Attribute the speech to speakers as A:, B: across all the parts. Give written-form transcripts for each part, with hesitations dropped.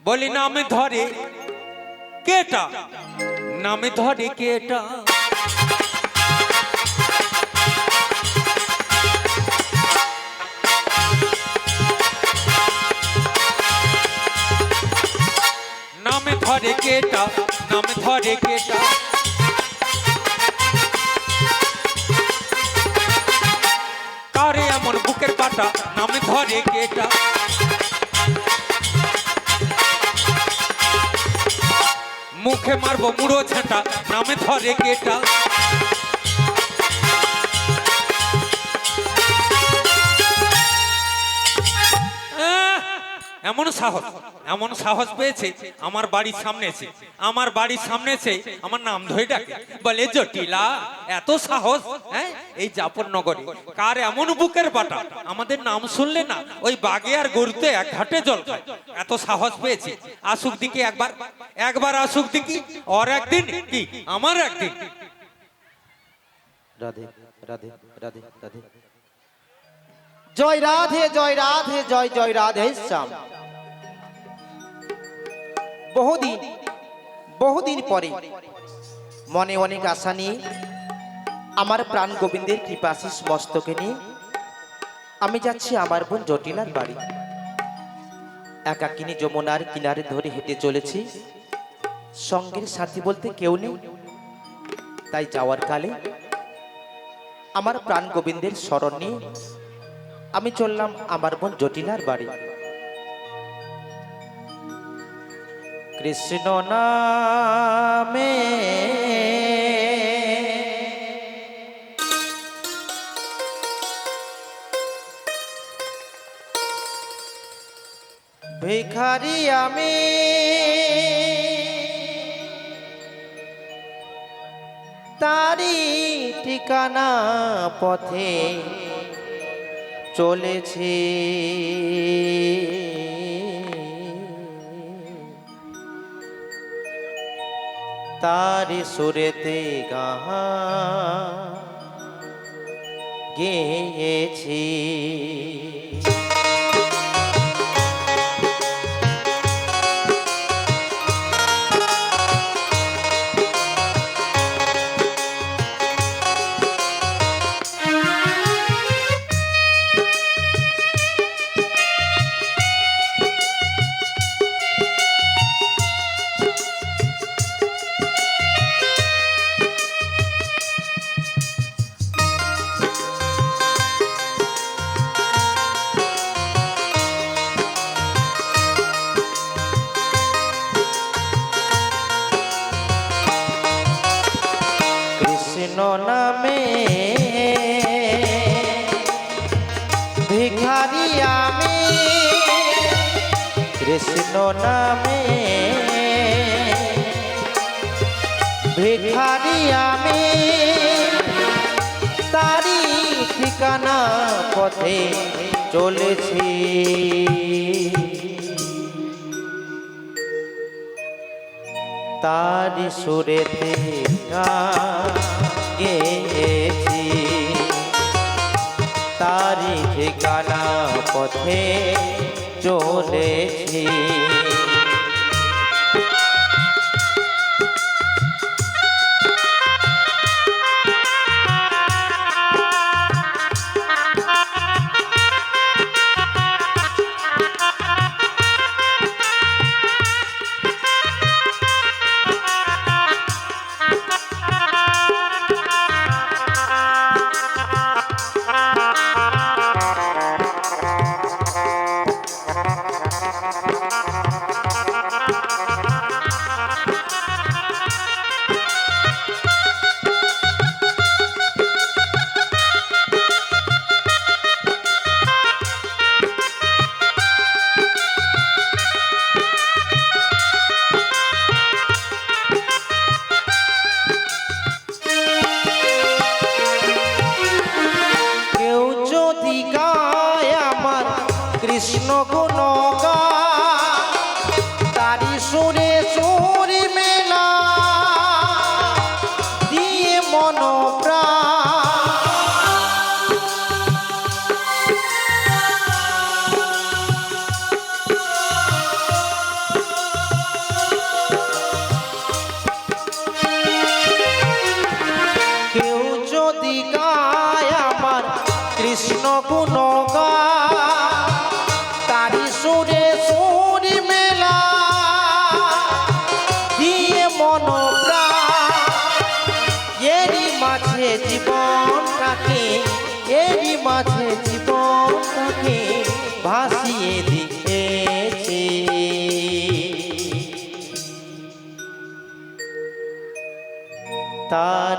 A: বলি নামে ধরে কেটা, নামে ধরে কেটা, নামে ধরে কেটা, নামে ধরে কেটা, কারে এমন বুকের পাটা, নামে ধরে কেটা, মুখে মারবো মুড়ো ঝাঁটা, নামে ধরে কেটা, এমন সাহস, এমন সাহস পেয়েছে আমার বাড়ির সামনে এসে, আমার বাড়ির সামনে এসে আমার নাম ধরে ডাকে, বলে জটিলা, এত সাহস! হ্যাঁ, এই জাফরনগরে কার এমন বুকের বাটা, আমাদের নাম শুনলে না ওই বাগে আর গরুতে এক ঘাটে জল খায়, এত সাহস পেয়েছে। আসুক দিকে একবার, একবার আসুক দিকে, ওর একদিন কি আমার একদিন।
B: রাধে রাধে রাধে রাধে, জয় রাধে জয় রাধে জয় জয় রাধে শ্যাম। বহুদিন বহুদিন পরে মনে অনেক আশা নিয়ে আমার প্রাণ গোবিন্দের কৃপাশিস মস্তকে নিয়ে আমি যাচ্ছি আমার বোন জটিলার বাড়ি। একাকিনী যমুনার কিনারে ধরে হেঁটে চলেছি, সঙ্গের সাথী বলতে কেউ নেই। তাই যাওয়ার কালে আমার প্রাণ গোবিন্দের স্মরণ নিয়ে আমি চললাম আমার বোন জটিলার বাড়ি। কৃষ্ণ নামে ভিখারি আমি, তারি ঠিকানা পথে চলেছি। তারি সুরেতে গান গেয়েছি। কৃষ্ণ নামে ভিখারি আমি, কৃষ্ণ নামে ভিখারি আমি, তারি ঠিকানা পথে চলেছি। তারি সুরেতে গান গেয়েছি, তারি ঠিকানা পথে চলেছি।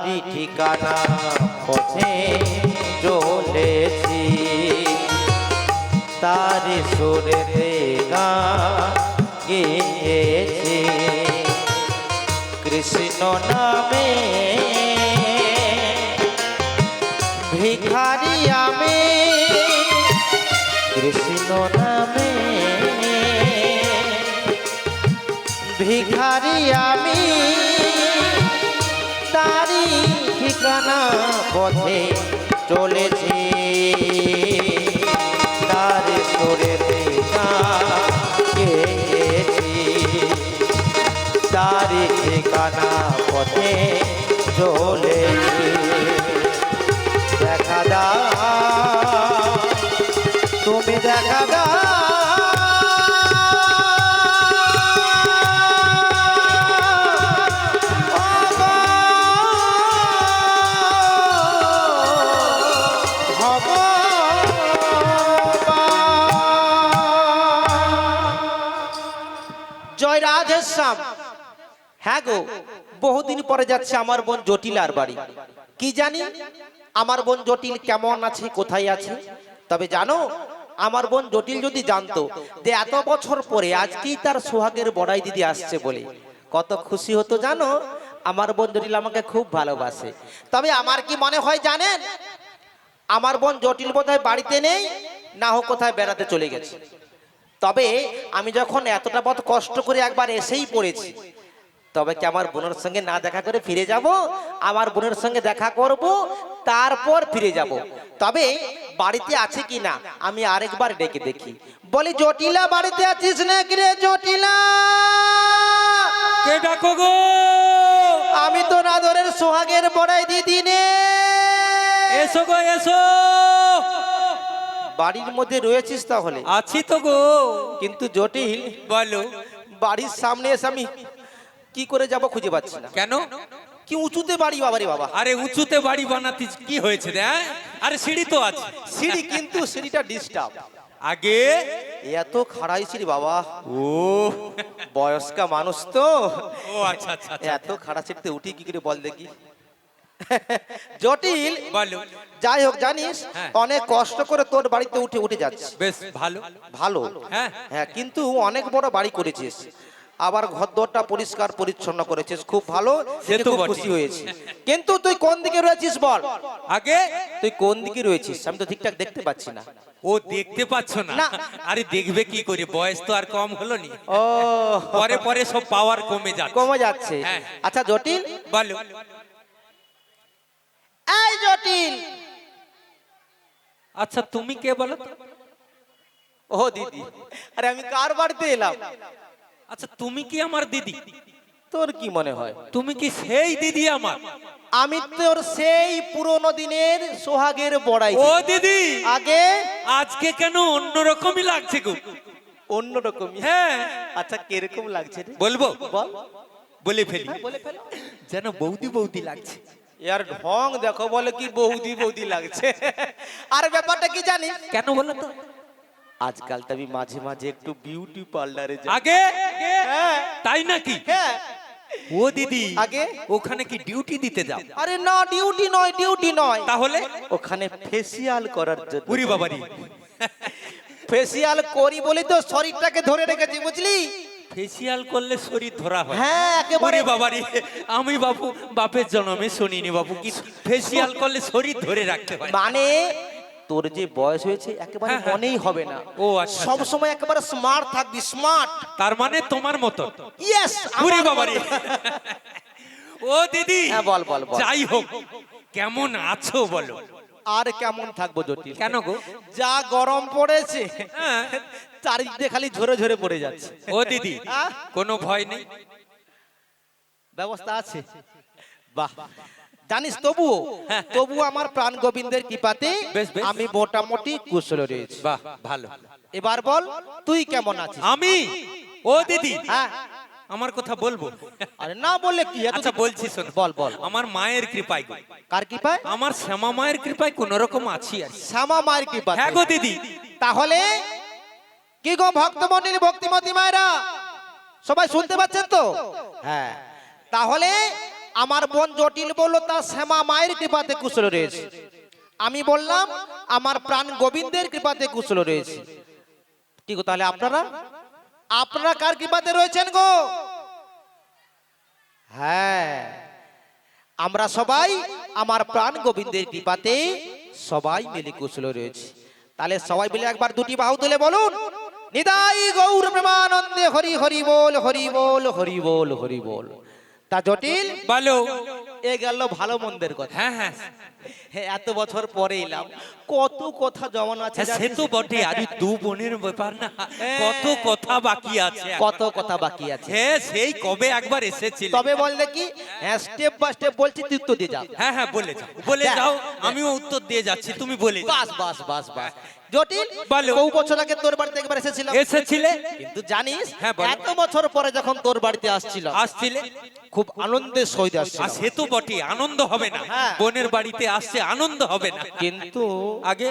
B: তারি ঠিকানা পথে চলেছি, তারি সুরেতে গান গেয়েছি। কৃষ্ণ নামে ভিখারি আমি, কৃষ্ণ নামে ভিখারি আমি, তারি ঠিকানা পথে চলেছি, তার সুরেতে গান গেয়েছি। তারি ঠিকানা পথে চলেছি। দেখা দাও তুমি, দেখা দাও জয় রাধেশ্যাম। হ্যাঁ গো, বহুদিন পরে যাচ্ছে আমার বোন জটিলার বাড়ি। কি জানি আমার বোন জটিল কেমন আছে, কোথায় আছে। তবে জানো, আমার বোন জটিল যদি জানতো যে এত বছর পরে আজকেই তার সোহাগের বড়াই দিদি আসছে বলে, কত খুশি হতো জানো। আমার বোন জটিল আমাকে খুব ভালোবাসে। তবে আমার কি মনে হয় জানেন, আমার বোন জটিল বোধহয় বাড়িতে নেই, না হোক কোথায় বেড়াতে চলে গেছে। তবে আমি যখন এতটা পথ কষ্ট করে একবার এসেই পড়েছি, তবে কি আমার বোনের সঙ্গে না দেখা করে ফিরে যাব? আমার বোনের সঙ্গে দেখা করব, তারপর ফিরে যাব। তবে বাড়িতে আছে কি না আমি আরেকবার ডেকে দেখি। বলি, জটিলা বাড়িতে আছিস না কি রে জটিলা?
A: কে ডাকো গো?
B: আমি তো নাদরের সোহাগের বড়াই দিদি নে।
A: এসো গো এসো।
B: বাড়ির মধ্যে রয়েছিস তাহলে?
A: আছি তো গো।
B: কিন্তু জটিল,
A: বলো।
B: বাড়ির সামনে এসে আমি কি করে যাব খুঁজে পাচ্ছি না।
A: কেন?
B: কি উঁচুতে বাড়ি বাবারে বাবা।
A: আরে উঁচুতে বাড়ি বানাতে কি হয়েছে রে? হ্যাঁ? আরে সিঁড়ি তো আছে।
B: সিঁড়ি, কিন্তু সিঁড়িটা ডিস্টার্ব।
A: আগে
B: এত খাড়াই সিঁড়ি বাবা।
A: ও
B: বয়স্কা মানুষ তো,
A: ও আচ্ছা আচ্ছা আচ্ছা।
B: এত খাড়া সিঁড়িতে উঠি কি করে বল দেখি। জটিল,
A: বলো।
B: যাই হোক জানিস,
A: হ্যাঁ।
B: অনেক কষ্ট করে তোর বাড়িতে উঠে উঠে যাচ্ছে।
A: বেশ ভালো।
B: ভালো,
A: হ্যাঁ।
B: হ্যাঁ, কিন্তু অনেক বড় বাড়ি করেছিস, আবার ঘরদোরটা পরিষ্কার পরিচ্ছন্ন করেছিস, খুব ভালো,
A: সে
B: দেখে
A: তো
B: খুব
A: বটে।
B: খুশি হয়েছি। কিন্তু তুই কোন দিকে রয়েছিস বল?
A: আগে
B: তুই কোন দিকে রয়েছিস আমি তো ঠিকঠাক দেখতে পাচ্ছি না।
A: ও দেখতে পাচ্ছ না?
B: না।
A: আরে দেখবে কি করে, বয়স তো আর কম হলো নি।
B: ও,
A: পরে পরে সব পাওয়ার কমে যাচ্ছে।
B: কমে যাচ্ছে।
A: হ্যাঁ।
B: আচ্ছা জটিল,
A: বলো।
B: এই জটিল।
A: আচ্ছা তুমি কে বলো তো?
B: ও দিদি, আরে আমি কার বাড়িতে এলাম?
A: আচ্ছা তুমি কি আমার দিদি?
B: তোর কি মনে হয়?
A: তুমি কি সেই দিদি আমার?
B: আমি তোর সেই পুরনো দিনের সোহাগের বড়াই।
A: ও দিদি,
B: আগে
A: আজকে কেন অন্যরকমই লাগছে গো?
B: অন্যরকমই।
A: হ্যাঁ।
B: আচ্ছা কিরকম লাগছে রে?
A: বলবো?
B: বল।
A: বলে ফেলি।
B: বলে ফেল।
A: যেন বৌদি বৌদি লাগছে।
B: ইয়ার ঢং দেখো, বলে কি বৌদি বৌদি লাগছে। আর ব্যাপারটা কি জানি?
A: কেন বলো তো?
B: আজকাল তো আমি মাঝে মাঝে একটু বিউটি পার্লারে যাই।
A: আগে
B: হ্যাঁ,
A: তাই নাকি?
B: হ্যাঁ।
A: ও দিদি,
B: আগে?
A: ওখানে কি ডিউটি দিতে যাও?
B: আরে না, ডিউটি নয়, ডিউটি নয়।
A: তাহলে?
B: ওখানে ফেসিয়াল করার জন্য।
A: উরি বাবারি।
B: ফেসিয়াল করি বলি তো শরীরটাকে ধরে রেখেছি, বুঝলি?
A: ফেসিয়াল করলে শরীর ধরা হয়?
B: হ্যাঁ, একেবারে।
A: ওরে বাবারি, আমি বাবু বাপের জন্মে শুনিনি বাবু কি ফেসিয়াল করলে শরীর ধরে রাখতে হয়।
B: মানে তোর যে বয়স হয়েছে একেবারে
A: হ্যাঁ, হ্যাঁ।
B: মনেই হবে না।
A: ও আচ্ছা,
B: সব সময় একেবারে স্মার্ট থাকবি, স্মার্ট।
A: তার মানে তোমার মতো?
B: ইয়েস।
A: ওরে বাবারি। ও দিদি,
B: হ্যাঁ, বল বল বল।
A: যাই হোক, কেমন আছো বলো?
B: আর কেমন থাকবো জটিল?
A: কেন গো?
B: যা গরম পড়েছে,
A: হ্যাঁ।
B: চারিদিকে খালি ঝরে ঝরে পড়ে যাচ্ছে।
A: ও দিদি,
B: আহ?
A: কোনো ভয় নেই?
B: ব্যবস্থা আছে? বাহ, জানিস তবুও
A: হ্যাঁ।
B: তবুও আমার প্রাণ গোবিন্দের কৃপাতে
A: বেশ, বেশ।
B: আমি মোটামুটি কুশল রয়েছি।
A: বাহ, ভালো।
B: এবার বল তুই কেমন আছিস?
A: আমি? ও দিদি,
B: হ্যাঁ।
A: আমার কথা বলবো?
B: আরে না বললে কি?
A: আচ্ছা বলছি শোন।
B: বল বল।
A: আমার মায়ের কৃপায় গো।
B: কার কৃপায়?
A: আমার শ্যামা মায়ের কৃপায় কোন রকম আছি আর কি।
B: শ্যামা মায়ের কৃপাতে।
A: হ্যাঁ গো দিদি।
B: তাহলে কি গো ভক্তমণ্ডলী, ভক্তিমতী মায়েরা, সবাই শুনতে পাচ্ছেন তো? হ্যাঁ। তাহলে আমার বোন জটিল বললো তার শ্যামা মায়ের কৃপাতে কুশল রয়েছে, আমি বললাম আমার প্রাণ গোবিন্দের কৃপাতে কুশল রয়েছে। কি গো তাহলে আপনারা আপনারা কার কৃপাতে রয়েছেন গো? হ্যাঁ, আমরা সবাই আমার প্রাণ গোবিন্দের কৃপাতে সবাই মিলে কুশল রয়েছে। তাহলে সবাই মিলে একবার দুটি বাহু তুলে বলুন, নিতাই গৌর প্রেমানন্দে হরি হরি বল, হরি বল, হরি বল, হরি বল। তা জটিল
A: বলো।
B: এ গেল ভালো মন্দের কথা।
A: হ্যাঁ হ্যাঁ
B: হ্যাঁ, এত বছর পরে এলাম, কত কথা জমানো আছে
A: হ্যাঁ, সে
B: জানিস?
A: তো বটে, আজ দু বোনের ব্যাপার না, কত কথা বাকি আছে।
B: কত কথা বাকি আছে।
A: হ্যাঁ, সেই কবে একবার এসেছিল।
B: তবে বললে কি, হ্যাঁ স্টেপ বাই স্টেপ বলছি, তুই উত্তর দিয়ে যা।
A: হ্যাঁ হ্যাঁ, বলে যাও, বলে যাও, আমিও উত্তর দিয়ে যাচ্ছি, তুমি বলে যাও।
B: বাস বাস বাস বাস। জটিল
A: বলো।
B: বহু বছর আগে তোর বাড়িতে একবার এসেছিলাম,
A: এসেছিলে?
B: কিন্তু জানিস
A: হ্যাঁ, বলো।
B: এত বছর পরে যখন তোর বাড়িতে আসছিল,
A: আসছিলে?
B: খুব আনন্দের সহিত
A: আর
B: আসছিল।
A: সে তো বটে, আনন্দ হবে না?
B: হ্যাঁ।
A: বোনের বাড়িতে আসছে, আনন্দ হবে না?
B: কিন্তু
A: আগে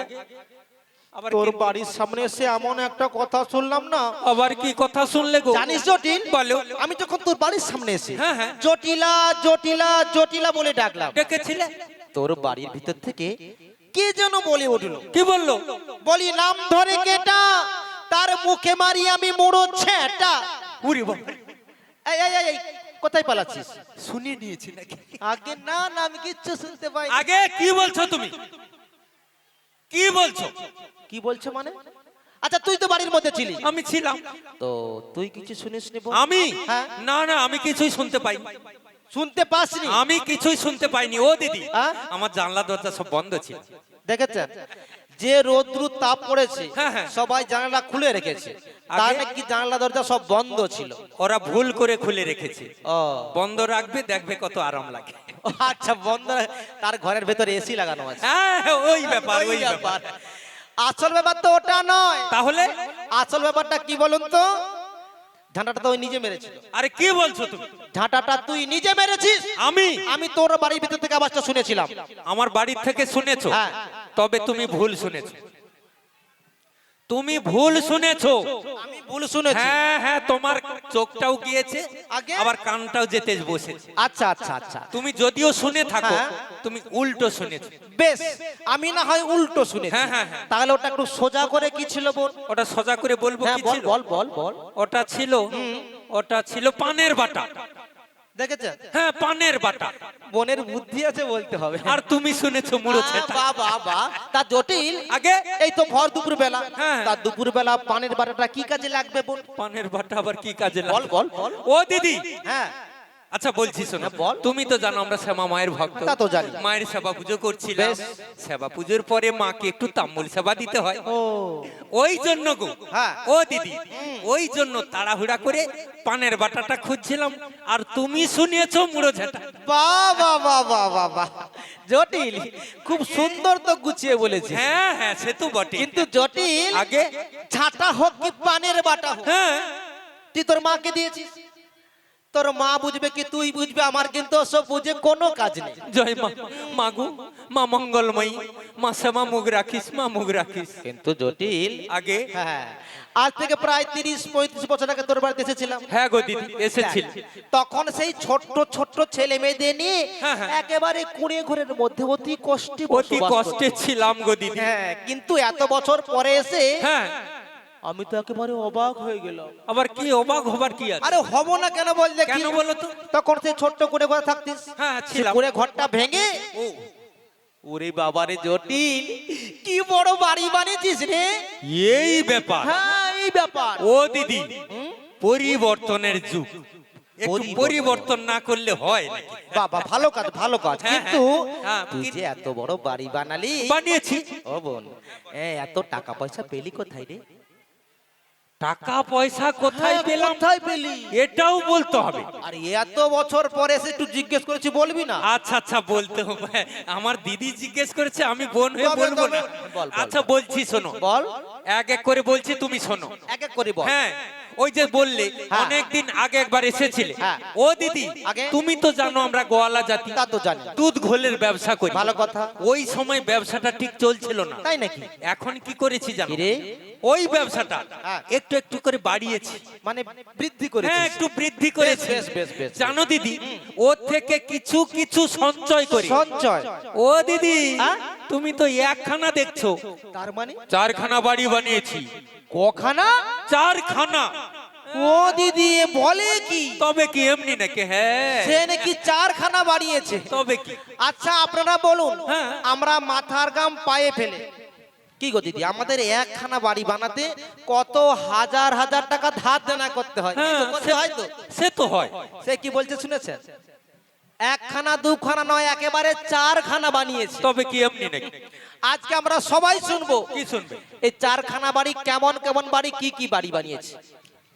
A: আবার
B: তোর
A: কি-
B: বাড়ির সামনে এসে এমন একটা কথা শুনলাম না,
A: আবার কি কথা শুনলে গো?
B: জানিস জটিল?
A: বলো।
B: আমি যখন তোর বাড়ির সামনে এসে
A: হ্যাঁ, হ্যাঁ।
B: জটিলা জটিলা জটিলা বলে ডাকলাম,
A: ডেকেছিলে?
B: তোর বাড়ির ভিতর থেকে কে যেন বলে উঠলো,
A: কি বললো?
B: বলি নাম ধরে কেটা, তার মুখে মারি আমি মুড়ো ছেটা।
A: উরি বাবা,
B: এই এই এই, এই, কোথায় পালাচ্ছিস?
A: শুনিয়ে নিয়েছি নাকি?
B: আগে না না, আমি কিচ্ছু শুনতে পাই।
A: আগে কি বলছো তুমি? কি বলছো?
B: কি বলছো মানে? আচ্ছা তুই তো বাড়ির মধ্যে ছিলি,
A: আমি ছিলাম।
B: তো তুই কিছু শুনিস নি?
A: আমি?
B: হ্যাঁ।
A: না না, আমি কিছুই শুনতে পাইনি।
B: শুনতে পাসনি?
A: আমি কিছুই শুনতে পাইনি। ও দিদি,
B: হ্যাঁ?
A: আমার জানলা দরজা সব বন্ধ ছিল।
B: দেখেছেন, যে রোদ্রু তাপ পড়েছে,
A: হ্যাঁ, হ্যাঁ।
B: সবাই জানালা খুলে রেখেছে, তার
A: আগে?
B: নাকি জানালা দরজা সব বন্ধ ছিল।
A: ওরা ভুল করে খুলে রেখেছে।
B: ও
A: বন্ধ রাখবে, দেখবে কত আরাম লাগে।
B: আচ্ছা, বন্ধ, তার ঘরের ভেতরে এসি লাগানো আছে।
A: হ্যাঁ, ওই ব্যাপার, ওই ব্যাপার।
B: আসল ব্যাপার তো ওটা নয়।
A: তাহলে
B: আসল ব্যাপারটা কি বলুন তো? ঝাঁটাটা তো ওই নিজে মেরেছিল।
A: আরে কি বলছো তুমি?
B: ঝাঁটাটা তুই নিজে মেরেছিস।
A: আমি?
B: আমি তোর বাড়ির ভিতর থেকে আওয়াজটা শুনেছিলাম।
A: আমার বাড়ির থেকে শুনেছো?
B: হ্যাঁ।
A: তবে তুমি ভুল শুনেছো, তুমি ভুল শুনেছো।
B: আমি ভুল শুনেছি।
A: হ্যাঁ হ্যাঁ, তোমার চোখটাও গিয়েছে,
B: আগে?
A: আবার কানটাও যেতে বসেছে।
B: আচ্ছা আচ্ছা আচ্ছা,
A: তুমি যদিও শুনে থাকো,
B: হ্যাঁ।
A: তুমি উল্টো শুনেছো।
B: বেশ, আমি না হয় উল্টো শুনেছি।
A: হ্যাঁ, হ্যাঁ, হ্যাঁ।
B: তাহলে ওটা একটু সোজা করে কি ছিল বল?
A: ওটা সোজা করে বলবো
B: হ্যাঁ
A: কি
B: বল
A: ছিল?
B: বল বল বল।
A: ওটা ছিল, ওটা ছিল পানের বাটা।
B: দেখেছেন,
A: হ্যাঁ, পানের বাটা।
B: বোনের বুদ্ধি আছে বলতে হবে।
A: আর তুমি শুনেছো মুড়ো ছেটা।
B: বাবা বাবা, তা জটিল
A: আগে?
B: এই তো ভর দুপুর বেলা,
A: হ্যাঁ।
B: তা দুপুর বেলা পানের বাটাটা কি কাজে লাগবে বল?
A: পানের বাটা আবার কি কাজে
B: বল
A: লাগে?
B: বল বল।
A: ও দিদি,
B: হ্যাঁ,
A: আচ্ছা বলছি শোনো।
B: হ্যাঁ, বল।
A: তুমি তো জানো আমরা শ্যামা মায়ের ভক্ত।
B: তা তো জানি।
A: মায়ের সেবা পুজো করছিলাম।
B: বেশ।
A: সেবা পুজোর পরে মাকে একটু তাম্বুল সেবা দিতে হয়।
B: ও
A: ওই জন্য গো,
B: হ্যাঁ।
A: ও দিদি, ওই জন্য তাড়াহুড়া করে পানের বাটাটা খুঁজছিলাম, আর তুমি শুনিয়েছো মুড়ো ঝাঁটা।
B: বাবা বাবা বাবা, জটিল খুব সুন্দর তো গুছিয়ে বলেছিস।
A: হ্যাঁ হ্যাঁ, সে তো বটে।
B: কিন্তু জটিল
A: আগে?
B: ঝাঁটা হোক কি পানের বাটা হোক,
A: হ্যাঁ,
B: তুই তোর মাকে দিয়েছিস, তোর মা বুঝবে কি তুই বুঝবে, আমার কিন্তু সব বুঝে কোনো কাজ নেই।
A: জয় মা। মাগু, মা মঙ্গলময়ী, মা শ্যামা মুখ রাখিস, মা মুখ রাখিস।
B: কিন্তু জটিল
A: আগে?
B: হ্যাঁ, আজ থেকে প্রায় 30-35 বছর আগে তোর বাড়িতে এসেছিলাম।
A: হ্যাঁ গো দিদি, এসেছিল।
B: তখন সেই ছোট্ট ছোট্ট ছেলে মেয়েদের নিয়ে
A: হ্যাঁ, হ্যাঁ।
B: একেবারে কুঁড়ে ঘরের মধ্যে অতি কষ্টে
A: অতি
B: বসবাস
A: কষ্টে
B: করতাম।
A: ছিলাম গো দিদি।
B: হ্যাঁ, কিন্তু এত বছর পরে এসে
A: হ্যাঁ,
B: আমি তো একেবারে অবাক হয়ে গেলাম।
A: আবার কি অবাক হবার কি আছে?
B: আরে হব না কেন বললে কি?
A: কেন বলো তো?
B: তখন সেই ছোট্ট কুঁড়ে ঘরে থাকতিস।
A: হ্যাঁ,
B: সে
A: ছিলাম।
B: কুঁড়ে ঘরটা ভেঙে,
A: ও,
B: ওরে বাবারে জটিল, কি বড় বাড়ি বানিয়েছিস রে।
A: এই ব্যাপার।
B: হ্যাঁ, এই ব্যাপার।
A: ও দিদি, পরিবর্তনের যুগ, একটু পরিবর্তন না করলে হয় নাকি?
B: বাবা, ভালো কাজ ভালো কাজ,
A: হ্যাঁ,
B: কিন্তু
A: হ্যাঁ,
B: তুই যে এত বড় বাড়ি বানালি,
A: বানিয়েছি।
B: ও বোন, এত টাকা পয়সা পেলি কোথায় রে?
A: টাকা পয়সা কোথায়
B: হ্যাঁ,
A: পেলাম
B: কোথায় পেলি?
A: এটাও বলতে হবে।
B: আর এত বছর পরে এসে একটু জিজ্ঞেস করেছি, বলবি না?
A: আচ্ছা আচ্ছা, বলতে হবে। আমার দিদি জিজ্ঞেস করেছে, আমি বোন হয়ে
B: তবে,
A: বলবো না?
B: তবে, বল, বল,
A: আচ্ছা বলছি শোনো,
B: বল,
A: এক এক করে বলছি, তুমি শোনো।
B: এক এক করে বল।
A: হ্যাঁ, ওই যে বললে
B: হ্যাঁ।
A: অনেকদিন আগে একবার এসেছিলে,
B: হ্যাঁ।
A: ও দিদি
B: আগে?
A: তুমি তো জানো আমরা গোয়ালা জাতি,
B: তা তো জানি।
A: দুধ ঘোলের ব্যবসা করি।
B: ভালো কথা।
A: ওই সময় ব্যবসাটা ঠিক চলছিল না,
B: তাই নাকি?
A: এখন কি করেছি জানো?
B: কি রে?
A: ওই ব্যবসাটা
B: হ্যাঁ।
A: একটু একটু করে বাড়িয়েছি।
B: মানে বৃদ্ধি করে
A: হ্যাঁ, একটু বৃদ্ধি করেছি।
B: বেশ, বেশ, বেশ।
A: জানো দিদি, ওর থেকে কিছু কিছু সঞ্চয় করি।
B: সঞ্চয়?
A: ও দিদি,
B: হ্যাঁ?
A: তুমি তো একখানা দেখছো,
B: তার মানে
A: চারখানা বাড়ি বানিয়েছি।
B: কখানা?
A: চারখানা।
B: ও দিদি, এ বলে কি?
A: তবে কি এমনি নাকি? হ্যাঁ,
B: সে নাকি চারখানা বাড়িয়েছে।
A: তবে কি?
B: আচ্ছা আপনারা বলুন,
A: হ্যাঁ।
B: আমরা মাথার গাম পায়ে ফেলে কি গো দিদি, আমাদের একখানা বাড়ি বানাতে কত হাজার হাজার টাকা ধার দেনা করতে হয়?
A: হ্যাঁ,
B: এই তো করতে হয় তো।
A: সে তো হয়।
B: সে কি বলছে শুনেছেন? একখানা দুখানা নয়, একেবারে চারখানা বানিয়েছে।
A: তবে কি এমনি নাকি?
B: আজকে আমরা সবাই শুনবো
A: কি শুনবে?
B: এই চারখানা বাড়ি কেমন কেমন বাড়ি, কি কি বাড়ি বানিয়েছে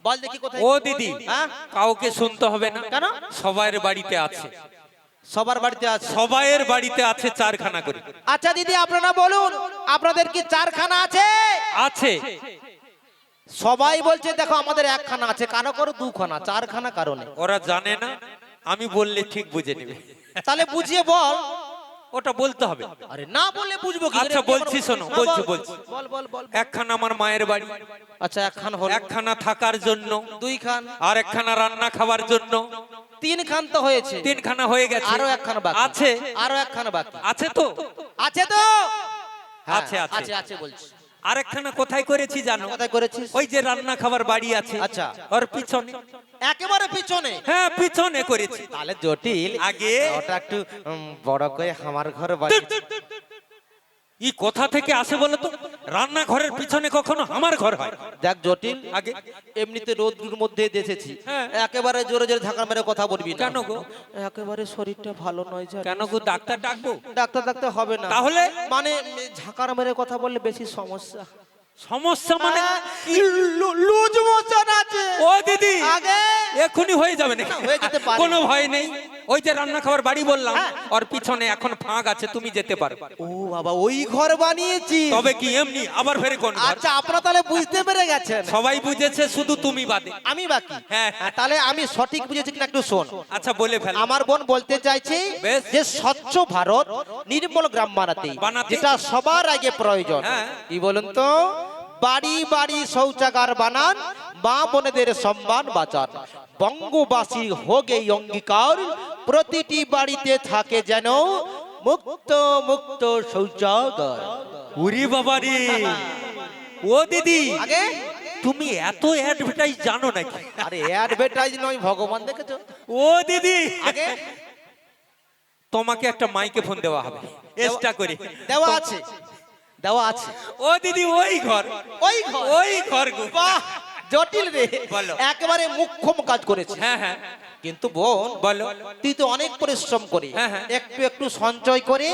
B: বল দেখি কোথায়।
A: ও দিদি,
B: হ্যাঁ?
A: কাউকে শুনতে হবে না।
B: কেন?
A: সবার বাড়িতে আছে,
B: সবার বাড়িতে আছে?
A: সবাইয়ের বাড়িতে আছে চারখানা করে।
B: আচ্ছা দিদি আপনারা বলুন, আপনাদের কি চারখানা আছে?
A: আছে।
B: সবাই বলছে দেখো আমাদের একখানা আছে, কারো কারো দুখানা, চারখানা কারণে।
A: ওরা জানে না, আমি বললে ঠিক বুঝে নেবে।
B: তাহলে বুঝিয়ে বল।
A: ওটা বলতে হবে।
B: আরে না বললে বুঝবো কি?
A: আচ্ছা, বলছি শোনো,
B: না,
A: বলছি,
B: বল,
A: বলছি।
B: বল বল বল।
A: একখানা আমার মায়ের বাড়ি,
B: আচ্ছা একখান হলো।
A: একখানা থাকার জন্য,
B: দুই খান,
A: আর একখানা রান্না খাওয়ার জন্য।
B: তিন খান তো হয়েছে।
A: তিনখানা হয়ে গেছে।
B: আরো একখানা বাকি
A: আছে।
B: আরো একখানা বাকি
A: আছে তো?
B: আছে তো? হ্যাঁ,
A: আছে, আছে।
B: আছে আছে বলছি।
A: আরেকখানা কোথায় করেছি জানো?
B: কোথায় করেছিস?
A: ওই যে রান্না খাবার বাড়ি আছে,
B: আচ্ছা।
A: ওর পিছনে।
B: একেবারে পিছনে?
A: হ্যাঁ, পিছনে করেছি।
B: তাহলে জটিল,
A: আগে
B: ওটা একটু বড় করে আমার ঘর বাড়ি।
A: ই কোথা থেকে আসে বলো তো? রান্নাঘরের পিছনে কখনো আমার ঘর হয়?
B: দেখ জটিল,
A: আগে
B: এমনিতে রোদ্রুর মধ্যে দেখেছি,
A: হ্যাঁ।
B: একেবারে জোরে জোরে ধাক্কা মেরে কথা বলবি না।
A: কেন গো?
B: একেবারে শরীরটা ভালো নয় জানিস?
A: কেন গো, ডাক্তার ডাকবো?
B: ডাক্তার ডাক্তার হবে না।
A: তাহলে?
B: মানে ঝাঁকার মেরে কথা বললে বেশি সমস্যা।
A: সমস্যা মানে?
B: লুজ মোশন আছে।
A: ও দিদি,
B: আগে
A: এখনই হয়ে যাবে নাকি?
B: হয়ে যেতে পারে।
A: কোনো ভয় নেই। ওই যে রান্না খাবার বাড়ি বললাম,
B: হ্যাঁ।
A: ওর পিছনে এখন ফাঁক আছে, তুমি যেতে পারো।
B: ও বাবা, ওই ঘর বানিয়েছি?
A: তবে কি এমনি? আবার ফেরে কোন ঘর?
B: আচ্ছা আপনারা তাহলে বুঝতে পেরে গেছেন।
A: সবাই বুঝেছে, শুধু তুমি বাদে।
B: আমি বাকি?
A: হ্যাঁ।
B: তাহলে আমি সঠিক বুঝেছি কিনা একটু শোন।
A: আচ্ছা, বলে ফেল।
B: আমার বোন বলতে চাইছে
A: বেশ।
B: যে স্বচ্ছ ভারত, নির্মল গ্রাম বানাতে,
A: বানাতে?
B: যেটা সবার আগে প্রয়োজন।
A: হ্যাঁ।
B: কি বলুন তো? বাড়ি বাড়ি শৌচাগার বানান, মা বোনেদের সম্মান বাঁচান। বঙ্গবাসী হোক এই অঙ্গীকার, প্রতিটি বাড়িতে থাকে যেন মুক্ত মুক্ত শৌচাগার।
A: উরি বাবা রে! ও দিদি,
B: আগে
A: তুমি এত অ্যাডভার্টাইজ জানো নাকি?
B: আরে অ্যাডভার্টাইজ নয়, ভগবান দেখেছো?
A: ও দিদি,
B: আগে
A: তোমাকে একটা মাইকে ফোন দেওয়া হবে এক্সট্রা করে।
B: দেওয়া আছে, দেওয়া আছে।
A: ও দিদি, ওই ঘর,
B: ওই ঘর?
A: ওই ঘর গো।
B: বাহ, জটিল রে,
A: বলো।
B: একেবারে মুখ্যম কাজ করেছে।
A: হ্যাঁ, হ্যাঁ,
B: কিন্তু বোন
A: বলো।
B: তুই তো অনেক পরিশ্রম করি,
A: হ্যাঁ, হ্যাঁ।
B: একটু একটু সঞ্চয় করে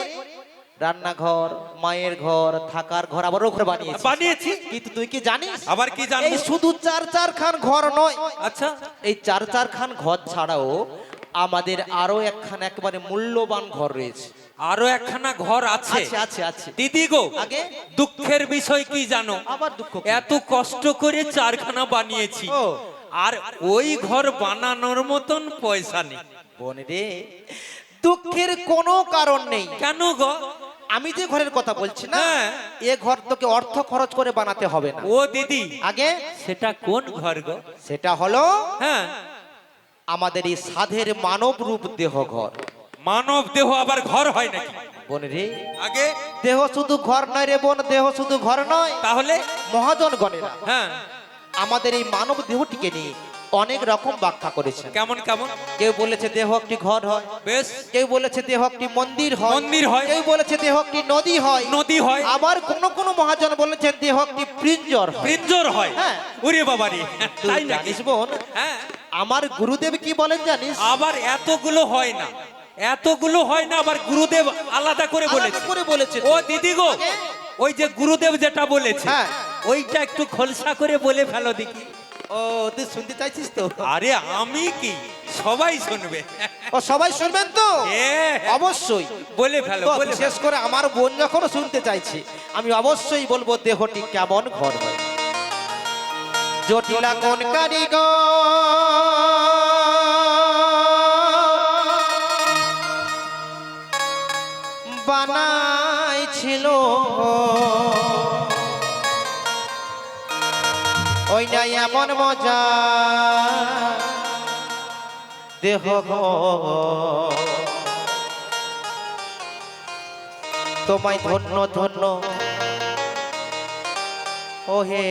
B: রান্নাঘর, মায়ের ঘর, থাকার ঘর, আবারও ঘর বানিয়েছিস।
A: বানিয়েছি।
B: কিন্তু তুই কি জানিস,
A: আবার কি জানো?
B: এই শুধু চার চার খান ঘর নয়,
A: আচ্ছা,
B: এই চার চার খান ঘর ছাড়াও আমাদের আরো একখান একেবারে মূল্যবান ঘর রয়েছে।
A: আরো একখানা ঘর আছে।
B: আছে আছে আছে।
A: দিদি গো,
B: আগে
A: দুঃখের বিষয় কি জানো?
B: আবার দুঃখ কি?
A: এত কষ্ট করে চারখানা বানিয়েছি,
B: ও।
A: আর ওই ঘর বানানোর মতন পয়সা নেই।
B: বোন রে, দুঃখের কোনো কারণ নেই।
A: কেন গো?
B: আমি যে ঘরের কথা বলছি না,
A: হ্যাঁ।
B: এ ঘর তোকে অর্থ খরচ করে বানাতে হবে না।
A: ও দিদি,
B: আগে
A: সেটা কোন ঘর গো?
B: সেটা হলো
A: হ্যাঁ,
B: আমাদের এই সাধের মানব রূপ দেহ ঘর।
A: মানব দেহ আবার ঘর হয় নাকি?
B: বোন রে,
A: আগে
B: দেহ শুধু ঘর নয় রে বোন, দেহ শুধু ঘর নয়।
A: তাহলে?
B: মহাজন গণেরা
A: হ্যাঁ,
B: আমাদের এই মানব দেহটিকে নিয়ে অনেক রকম ব্যাখ্যা করেছে।
A: কেমন কেমন?
B: কেউ বলেছে দেহ একটি ঘর হয়,
A: বেশ,
B: কেউ বলেছে দেহ একটি মন্দির হয়,
A: মন্দির হয়।
B: কেউ বলেছে দেহ একটি নদী হয়,
A: নদী হয়।
B: আবার কোন কোন মহাজন বলেছেন দেহ একটি পিঞ্জর হয়।
A: পিঞ্জর হয়।
B: হ্যাঁ।
A: ওরে বাবা রে,
B: তুই
A: তাই নাকি?
B: জানিস বোন,
A: হ্যাঁ,
B: আমার গুরুদেব কি বলেন জানিস?
A: আবার এতগুলো হয় না, এতগুলো হয় না, আবার গুরুদেব আলাদা করে
B: আলাদা
A: বলেছে।
B: করে বলেছে।
A: ও দিদি গো,
B: আগে?
A: ওই যে গুরুদেব যেটা বলেছে,
B: হ্যাঁ।
A: ওইটা একটু খোলসা করে বলে ফেলো দেখি।
B: ও, তুই শুনতে চাইছিস তো?
A: আরে আমি কি, সবাই শুনবে।
B: ও, সবাই শুনবেন তো?
A: হ্যাঁ,
B: অবশ্যই
A: বলে ফেলো,
B: তো
A: বলে
B: বিশেষ
A: ফেলো।
B: করে আমার বোন যখন শুনতে চাইছি, আমি অবশ্যই বলবো দেহটি কেমন ঘর হয়। জটিলা কোন কারিগর বানাইছিল ওই নাই এমন মজা দেহ তোমায় ধন্য ধন্য ওহে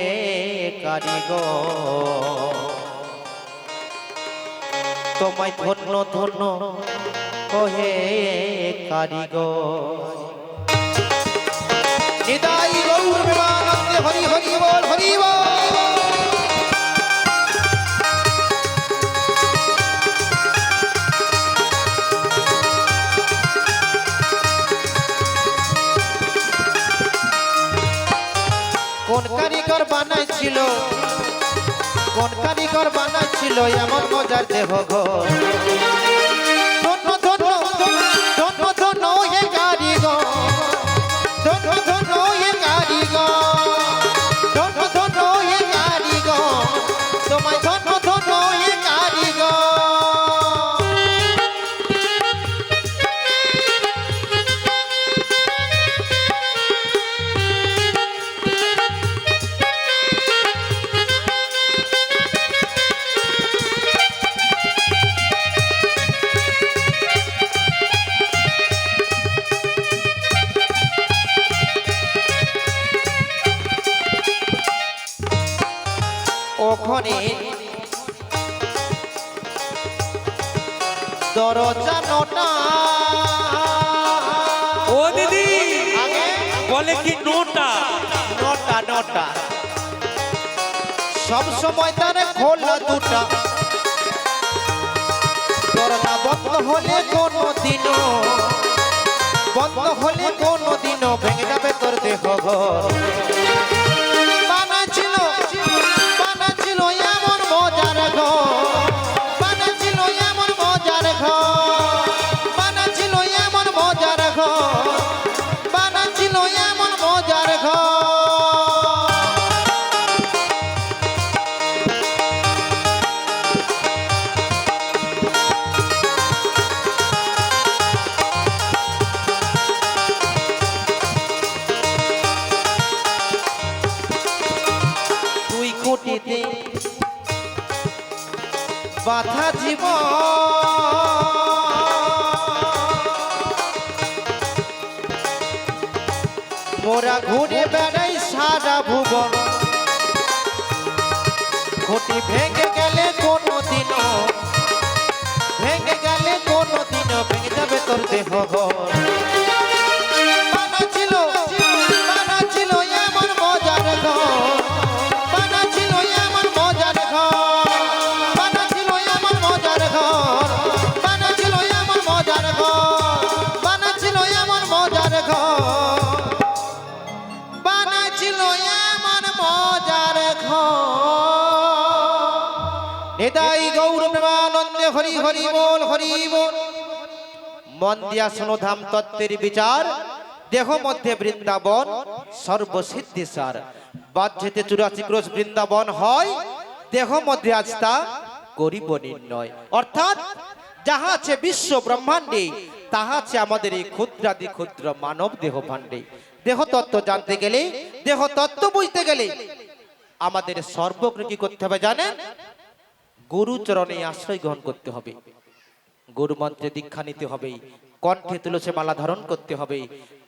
B: কারিগর তোমায় ধন্য ধন্য ওহে কারিগর নিতাই গৌর প্রেমানন্দে হরি হরি বল হরি বল কোন কারিগর বানাইছিল কোন কারিগর বানাইছিল এমন মজার দেহ ঘর ধন্য ধন্য ধন্য ধন্য হে কারিগর ধন্য ধন্য হে কারিগর ধন্য ধন্য হে কারিগর তোমায় ধন্য ধন্য হে কারিগর ওখানে দরজা নটা
A: ও দিদি
B: আগে
A: বলে কি নোটা
B: নটা নটা সব সময় তার খোলা দুটা দরজা বন্ধ হলে কোনো দিনও বন্ধ হলে কোনো দিনও ভেঙে যাবে তোর দেহ ঘর বানাচ্ছিল বানাচ্ছিল এমন মজার ঘর বানাচ্ছিল এমন মজার ঘর বানাচ্ছিল এমন মজার ঘর বানাচ্ছিল এমন মজার ঘর তুই খুঁটিতে বাধা জীব মোরা ঘুরে বেড়াই সারা ভুবন খুঁটি ভেঙে গেলে কোনো দিনও ভেঙে গেলে কোনো দিনও ভেঙে যাবে তোর দেহ ঘর বানাচ্ছিল বানাচ্ছিল এমন মজার ঘর বানাচ্ছিল এমন মজার ঘর বানাচ্ছিল এমন মজার ঘর বানাচ্ছিল এমন মজার ঘর বানাচ্ছিল এমন মজার ঘর বানাচ্ছিল এমন মজার ঘর নিতাই গৌর প্রেমানন্দে হরি হরি বল হরি বল মন দিয়া শোনো ধাম তত্ত্বের বিচার দেহ মধ্যে বৃন্দাবন সর্বসিদ্ধি সার বাহ্যতে 84 ক্রোশ বৃন্দাবন হয় দেহ মধ্যে আজ তা করিব নির্ণয় অর্থাৎ যাহা আছে বিশ্ব ব্রহ্মাণ্ডে তাহা আছে আমাদের এই ক্ষুদ্রাদি ক্ষুদ্র মানব দেহ ভাণ্ডে দেহ তত্ত্ব জানতে গেলে দেহ তত্ত্ব বুঝতে গেলে আমাদের সর্বগ্র কি করতে হবে জানেন গুরু চরণে আশ্রয় গ্রহণ করতে হবে গুরু মন্ত্রে দীক্ষা নিতে হবে কণ্ঠে তুলসী মালা ধারণ করতে হবে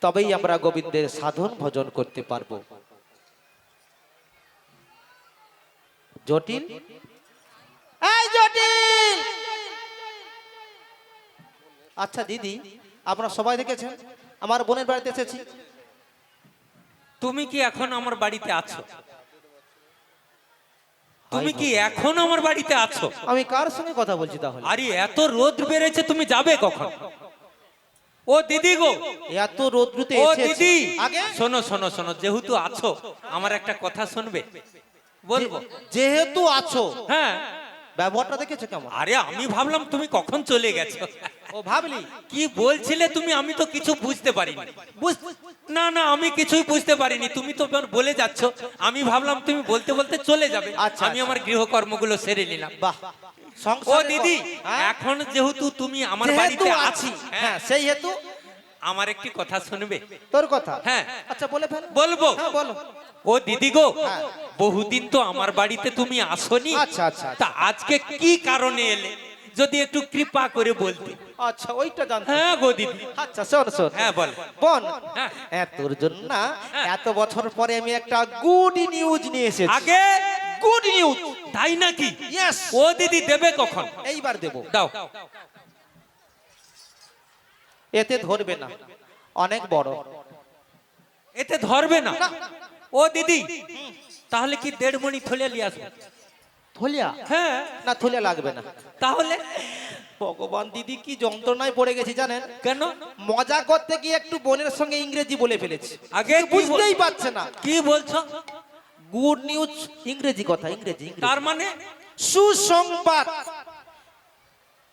B: তবেই আমরা গোবিন্দের সাধন ভজন করতে পারবো জটিল এই জটিল আচ্ছা দিদি আপনারা সবাই দেখেছেন আমার বোনের বাড়িতে এসেছি
A: তুমি কি এখন আমার বাড়িতে আছো তুমি কি এখন আমার বাড়িতে আছো
B: আমি কার সঙ্গে কথা বলছি তাহলে
A: আরে এত রোদ বেড়েছে তুমি যাবে কখন ও দিদি গো
B: এত রোদ্রুতে
A: ও
B: এসেছি
A: দিদি
B: আগে
A: শোনো শোনো শোনো যেহেতু আছো আমার একটা কথা শুনবে বলবো
B: যেহেতু আছো
A: হ্যাঁ
B: ব্যবহারটা দেখেছো কেমন
A: আরে আমি ভাবলাম তুমি কখন চলে গেছো
B: ও ও ভাবলি
A: কি বলছিলে তুমি? আমি তো কিছু বুঝতে পারিনি।
B: বুঝ
A: না না, আমি কিছুই বুঝতে পারিনি। তুমি তো বলে যাচ্ছ, আমি ভাবলাম তুমি বলতে বলতে চলে যাবে।
B: আচ্ছা,
A: আমি
B: আচ্ছা।
A: আমার গৃহকর্মগুলো সেরে নিলাম।
B: বাহ
A: ও
B: সংসারে
A: দিদি,
B: হ্যাঁ?
A: এখন যেহেতু তুমি আমার
B: যেহেতু
A: বাড়িতে
B: আছি
A: আছি,
B: হ্যাঁ সেই হেতু
A: আমার একটি কথা শুনবে?
B: তোর কথা
A: হ্যাঁ।
B: আচ্ছা বলে ফেল
A: বলবো?
B: হ্যাঁ বলো
A: ও দিদি গো,
B: হ্যাঁ।
A: বহুদিন তো আমার বাড়িতে তুমি আসোনি।
B: আচ্ছা, আচ্ছা, আচ্ছা।
A: তা আজকে কি কারণে এলে, যদি একটু কৃপা করে বলতে।
B: আচ্ছা ওইটা জানতে
A: হ্যাঁ গো দিদি।
B: আচ্ছা শোন শোন
A: হ্যাঁ, বল।
B: বোন
A: হ্যাঁ।
B: হ্যাঁ তোর জন্য না
A: হ্যাঁ।
B: এত বছর পরে আমি একটা গুড নিউজ নিয়ে এসেছি
A: আগে
B: গুড নিউজ
A: তাই নাকি?
B: Yes.
A: ও দিদি দেবে কখন?
B: এইবার দেব
A: দাও।
B: এতে ধরবে না অনেক বড়
A: এতে ধরবে না?
B: না।
A: ও দিদি, তাহলে কি 1.5 মণি থলে নিয়ে আসবো?
B: থলিয়া
A: হ্যাঁ।
B: না থলিয়া লাগবে না
A: তাহলে
B: ভগবান দিদি কি যন্ত্রণায় পড়ে গেছি জানেন
A: কেন?
B: মজা করতে গিয়ে একটু বোনের সঙ্গে ইংরেজি বলে ফেলেছি
A: আগে কি
B: বুঝতেই পারছে না
A: কি বলছো?
B: গুড নিউজ ইংরেজি কথা ইংরেজি ইংরেজি।
A: তার মানে?
B: সুসংবাদ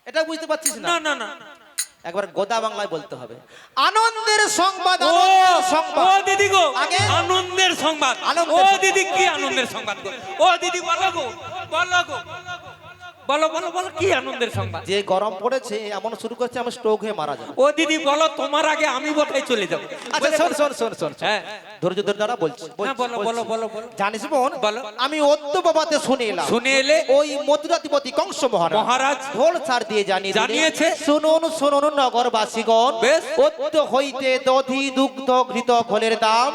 B: এটা বুঝতে পারছিস না
A: না না না।
B: একবার গোদা বাংলায় বলতে হবে আনন্দের সংবাদ
A: ও
B: আনন্দের
A: ও
B: সংবাদ
A: দিদি গো,
B: আগে
A: আনন্দের সংবাদ।
B: আনন্দের
A: ও
B: সংবাদ।
A: দিদি, কি আনন্দের সংবাদ গো? ও দিদি বলো গো, বলো গো, বলো বলো বলো, কি আনন্দের সংবাদ?
B: যে গরম পড়েছে এমন শুরু করছে আমি স্ট্রোক হয়ে মারা যাবো
A: ও দিদি বলো, তোমার আগে আমি বোধহয় চলে যাবো।
B: আচ্ছা শোন শোন শোন শোন শোন।
A: হ্যাঁ।
B: ধৈর্য ধরে দাঁড়া বলছি
A: হ্যাঁ, বলো বলো বলো বলো।
B: জানিস বোন
A: বলো।
B: আমি অদ্য বাবাতে শুনে এলাম
A: শুনে এলে?
B: ওই মথুরাধিপতি কংস মহারাজ
A: মহারাজ
B: ঢোল ছাড় দিয়ে
A: জানিয়েছে।
B: শুনুন শুনুন নগরবাসীগণ
A: বেশ।
B: অদ্য হইতে দধি দুগ্ধ ঘৃত ঘোলের দাম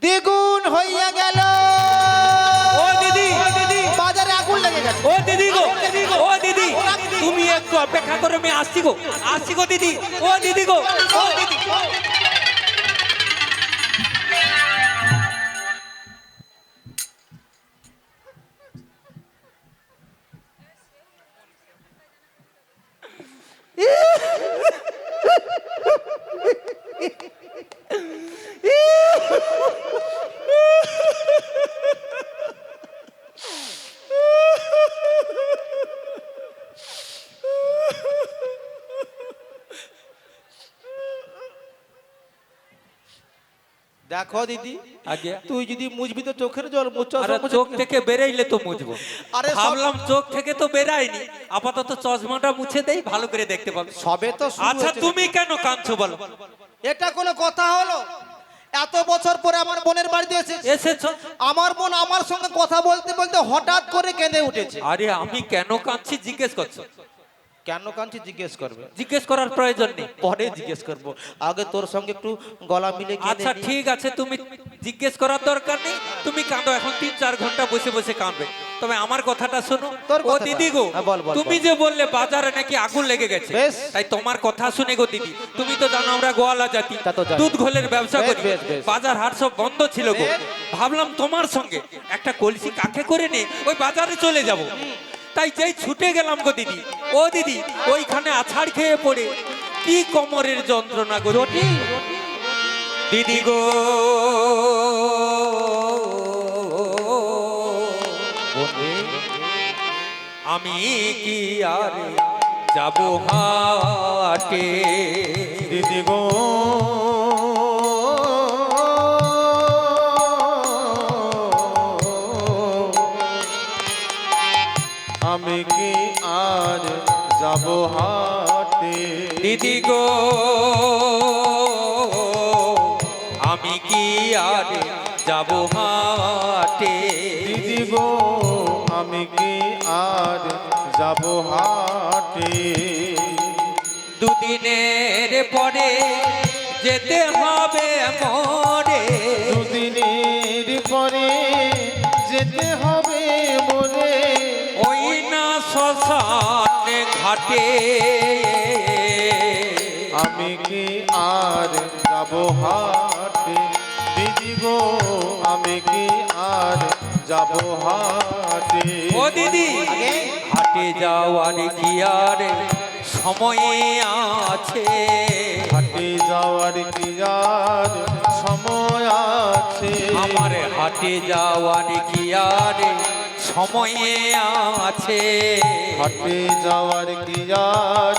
B: দ্বিগুণ হইয়া গেল
A: ও দিদি, ও দিদি,
B: বাজারে আগুন লেগে গেছে
A: ও দিদি গো, ও দিদি, তুমি একটু অপেক্ষা করো, আমি আসছি গো, আসছি গো দিদি। ও দিদি গো, ও দিদি।
B: দেখো দিদি
A: আগে
B: তুই যদি মুজবি তো চোখের জল মুচ্ছ
A: আরে চোখ থেকে বেরাইলে তো মুছবো।
B: আরে সব-
A: ভাবলাম চোখ থেকে তো বেরায়নি, আপাতত চশমাটা মুছে দেই, ভালো করে দেখতে পাবো।
B: সবে তো শুরু
A: আচ্ছা
B: হয়েছে।
A: তুমি কেন কাঁদছো বলো?
B: এটা কোনো কথা হলো এত বছর পরে আমার বোনের বাড়িতে এসেছে
A: এসেছো?
B: আমার বোন আমার সঙ্গে কথা বলতে বলতে হঠাৎ করে কেঁদে উঠেছে
A: আরে আমি কেন কাঁদছি জিজ্ঞেস করছো?
B: কেন কাঁদছি জিজ্ঞেস করবে
A: জিজ্ঞেস করার প্রয়োজন নেই।
B: পরে জিজ্ঞেস করব আগে তোর সঙ্গে একটু গলা মিলে কেঁদে
A: আচ্ছা
B: নিই।
A: ঠিক আছে, তুমি জিজ্ঞেস করার দরকার নেই, তুমি কাঁদো, এখন 3-4 ঘন্টা বসে বসে কাঁদবে। তবে আমার কথাটা শোনো।
B: তোর
A: ও
B: কথাটা।
A: দিদি গো,
B: হ্যাঁ, বল, বল,
A: তুমি
B: বল।
A: যে বললে বাজারে নাকি আগুন লেগে গেছে,
B: বেশ।
A: তাই তোমার কথা শুনে গো দিদি, তুমি তো জানো আমরা গোয়ালা জাতি,
B: তা তো জানি।
A: দুধ ঘোলের ব্যবসা
B: বেশ,
A: করি,
B: বেশ, বেশ।
A: বাজার হাট সব বন্ধ ছিল গো।
B: বেশ।
A: ভাবলাম তোমার সঙ্গে একটা কলসি কাকে করে নিয়ে ওই বাজারে চলে যাব। তাই যেই ছুটে গেলাম গো দিদি, ও দিদি ওইখানে আছাড় খেয়ে পড়ে কি কোমরের যন্ত্রণা গো দিদি। দিদি গো, আমি কি আর যাব হাটে?
C: দিদি গো আমি কি আর যাব হাটে?
A: দিদি গো, আমি কি আর যাব হাটে?
C: দিদি গো আমি কি আর যাব হাটে?
A: দুদিনের পরে যেতে হবে মরে,
C: দুদিনের পরে যেতে হবে মোরে,
A: ওই না শ্মশান ঘাটে।
C: আমি কি আর যাব হাটে? দিদি গো আমি কি আর যাব হাটে?
A: ও দিদি, হাটে যাওয়ার কি আর সময় আছে?
C: হাটে যাওয়ার কি আর সময় আছে?
A: আমার হাটে যাওয়ার কি আর সময়ে আছে।
C: হাটে যাওয়ার কি আর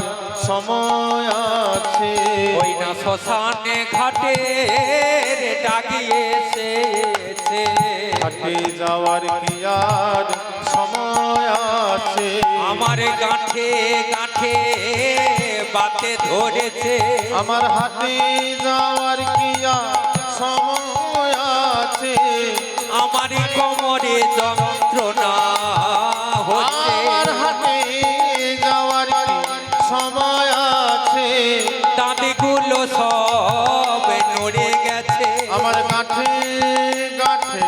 C: সময় আছে।
A: ওই না শ্মশানে ঘাটে ডাকিয়ে এসেছে।
C: হাটে যাওয়ার কি আর সময় আছে।
A: আমার গাঁঠে গাঁঠে বাতে ধরেছে।
C: আমার হাটে যাওয়ার কি আর সময় আছে।
A: আমার কোমরে যন্ত্রণা হচ্ছে।
C: আমার হাটে যাওয়ার কি সময় আছে।
A: দাঁতগুলো সব নড়ে গেছে।
C: আমার গাঁঠে গাঁঠে